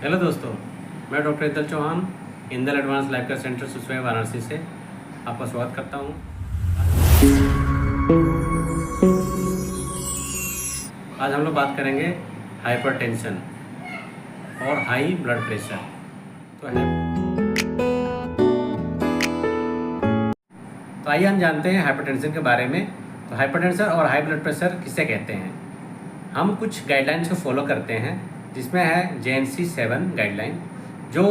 Hello दोस्तों, मैं doctor Indal Chauhan Indal advance life care centre सुसवय वाराणसी से आपका स्वागत करता हूं। आज हम लोग बात करेंगे हाइपरटेंशन और हाई ब्लड प्रेशर। तो आइए हम जानते हैं हाइपरटेंशन के बारे में। तो हाइपरटेंशन और हाई ब्लड प्रेशर किसे कहते हैं। हम कुछ गाइडलाइंस को फॉलो करते हैं, जिसमें है JNC 7 गाइडलाइन। जो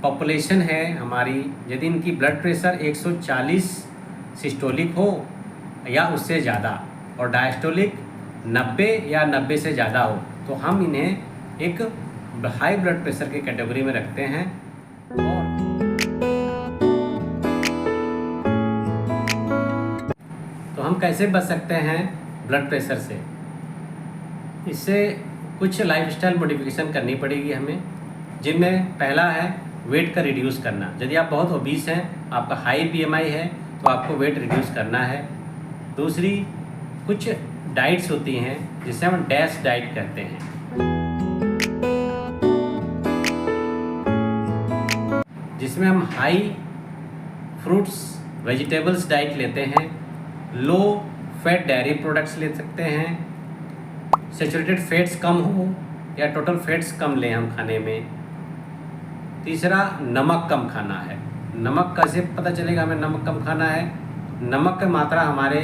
पॉपुलेशन है हमारी, यदि इनकी ब्लड प्रेशर 140 सिस्टोलिक हो या उससे ज़्यादा और डायस्टोलिक 90 या 90 से ज़्यादा हो, तो हम इन्हें एक हाई ब्लड प्रेशर की कैटेगरी में रखते हैं। और तो हम कैसे बच सकते हैं ब्लड प्रेशर से। इससे कुछ लाइफस्टाइल मॉडिफिकेशन करनी पड़ेगी हमें, जिनमें पहला है वेट का रिड्यूस करना। यदि आप बहुत ओबीस हैं, आपका हाई BMI है, तो आपको वेट रिड्यूस करना है। दूसरी, कुछ डाइट्स होती हैं जिसे हम डैश डाइट कहते हैं। जिसमें हम हाई फ्रूट्स वेजिटेबल्स डाइट लेते हैं, लो फैट डेयरी प्रोडक्ट्स ले सकते हैं, सैचुरेटेड फैट्स कम हो या टोटल फैट्स कम लें हम खाने में। तीसरा, नमक कम खाना है। नमक कैसे पता चलेगा हमें नमक कम खाना है। नमक की मात्रा हमारे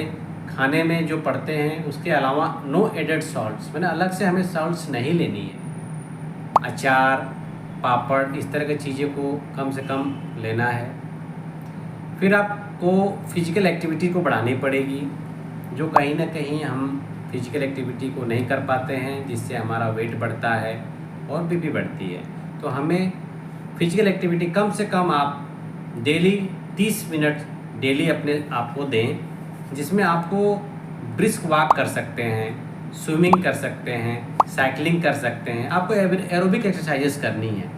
खाने में जो पड़ते हैं उसके अलावा नो एडेड सॉल्ट्स, मैंने अलग से हमें सॉल्ट्स नहीं लेनी है। अचार, पापड़, इस तरह की चीज़ों को कम से कम लेना है। फिर आपको फिजिकल एक्टिविटी को बढ़ानी पड़ेगी, जो कहीं ना कहीं हम फिजिकल एक्टिविटी को नहीं कर पाते हैं, जिससे हमारा वेट बढ़ता है और BP बढ़ती है। तो हमें फिजिकल एक्टिविटी कम से कम आप डेली 30 मिनट डेली अपने आप को दें, जिसमें आपको ब्रिस्क वॉक कर सकते हैं, स्विमिंग कर सकते हैं, साइकिलिंग कर सकते हैं। आपको एरोबिक एक्सरसाइजेस करनी है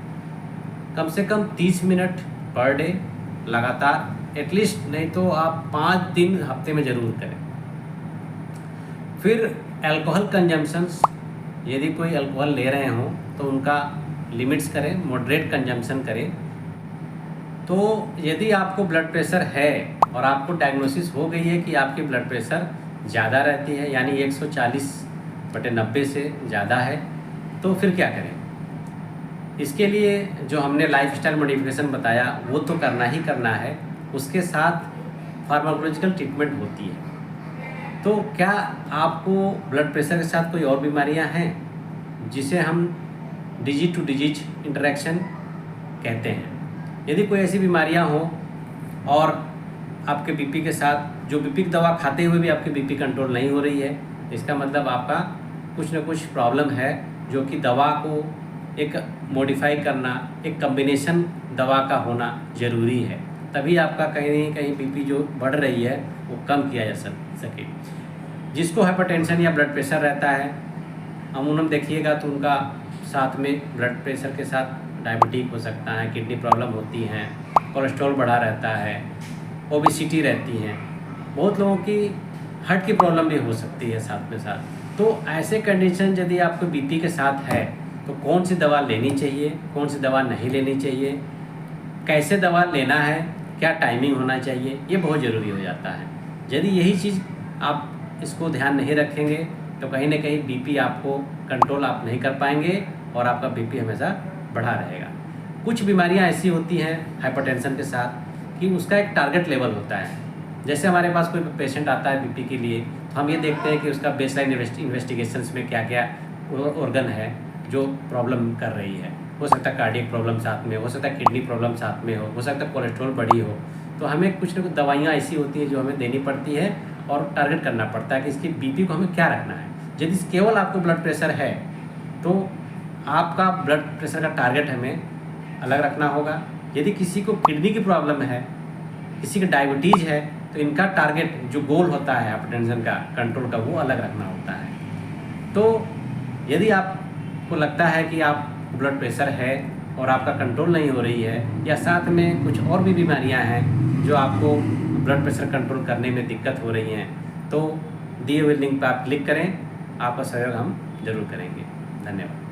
कम से कम 30 मिनट पर डे लगातार, एटलीस्ट, नहीं तो आप 5 दिन हफ्ते में ज़रूर करें। फिर अल्कोहल कंजम्पशंस, यदि कोई अल्कोहल ले रहे हों तो उनका लिमिट्स करें, मॉडरेट कंजम्पशन करें। तो यदि आपको ब्लड प्रेशर है और आपको डायग्नोसिस हो गई है कि आपकी ब्लड प्रेशर ज़्यादा रहती है, यानी 140/90 से ज़्यादा है, तो फिर क्या करें। इसके लिए जो हमने लाइफस्टाइल मॉडिफिकेशन बताया वो तो करना ही करना है, उसके साथ फार्माकोलॉजिकल ट्रीटमेंट होती है। तो क्या आपको ब्लड प्रेशर के साथ कोई और बीमारियां हैं, जिसे हम डिजीज टू डिजीज इंटरेक्शन कहते हैं। यदि कोई ऐसी बीमारियां हों और आपके BP के साथ, जो BP की दवा खाते हुए भी आपकी BP कंट्रोल नहीं हो रही है, इसका मतलब आपका कुछ न कुछ प्रॉब्लम है, जो कि दवा को एक मॉडिफाई करना, एक कम्बिनेशन दवा का होना ज़रूरी है। तभी आपका कहीं न कहीं BP जो बढ़ रही है वो कम किया जा सके। जिसको हाइपरटेंशन या ब्लड प्रेशर रहता है, अमूमन देखिएगा तो उनका साथ में ब्लड प्रेशर के साथ डायबिटीज हो सकता है, किडनी प्रॉब्लम होती हैं, कोलेस्ट्रॉल बढ़ा रहता है, ओबेसिटी रहती हैं, बहुत लोगों की हार्ट की प्रॉब्लम भी हो सकती है साथ में साथ। तो ऐसे कंडीशन यदि आपको BP के साथ है, तो कौन सी दवा लेनी चाहिए, कौन सी दवा नहीं लेनी चाहिए, कैसे दवा लेना है, क्या टाइमिंग होना चाहिए, ये बहुत ज़रूरी हो जाता है। यदि यही चीज़ आप इसको ध्यान नहीं रखेंगे तो कहीं ना कहीं BP आपको कंट्रोल आप नहीं कर पाएंगे और आपका BP हमेशा बढ़ा रहेगा। कुछ बीमारियां ऐसी होती हैं हाइपरटेंशन के साथ कि उसका एक टारगेट लेवल होता है। जैसे हमारे पास कोई पेशेंट आता है BP के लिए, तो हम ये देखते हैं कि उसका बेसलाइन इन्वेस्टिगेशंस में क्या क्या ऑर्गन है जो प्रॉब्लम कर रही है। हो सकता है कार्डियक प्रॉब्लम साथ में, हो सकता है किडनी प्रॉब्लम साथ में हो सकता है कोलेस्ट्रॉल बढ़ी हो। तो हमें कुछ न कुछ दवाइयाँ ऐसी होती हैं जो हमें देनी पड़ती है और टारगेट करना पड़ता है कि इसकी BP को हमें क्या रखना है। यदि केवल आपको ब्लड प्रेशर है तो आपका ब्लड प्रेशर का टारगेट हमें अलग रखना होगा। यदि किसी को किडनी की प्रॉब्लम है, किसी का डायबिटीज़ है, तो इनका टारगेट जो गोल होता है हाइपरटेंशन का कंट्रोल का, वो अलग रखना होता है। तो यदि आपको लगता है कि आप ब्लड प्रेशर है और आपका कंट्रोल नहीं हो रही है, या साथ में कुछ और भी बीमारियां हैं जो आपको ब्लड प्रेशर कंट्रोल करने में दिक्कत हो रही हैं, तो दिए हुए लिंक पर आप क्लिक करें, आपका सहयोग हम जरूर करेंगे। धन्यवाद।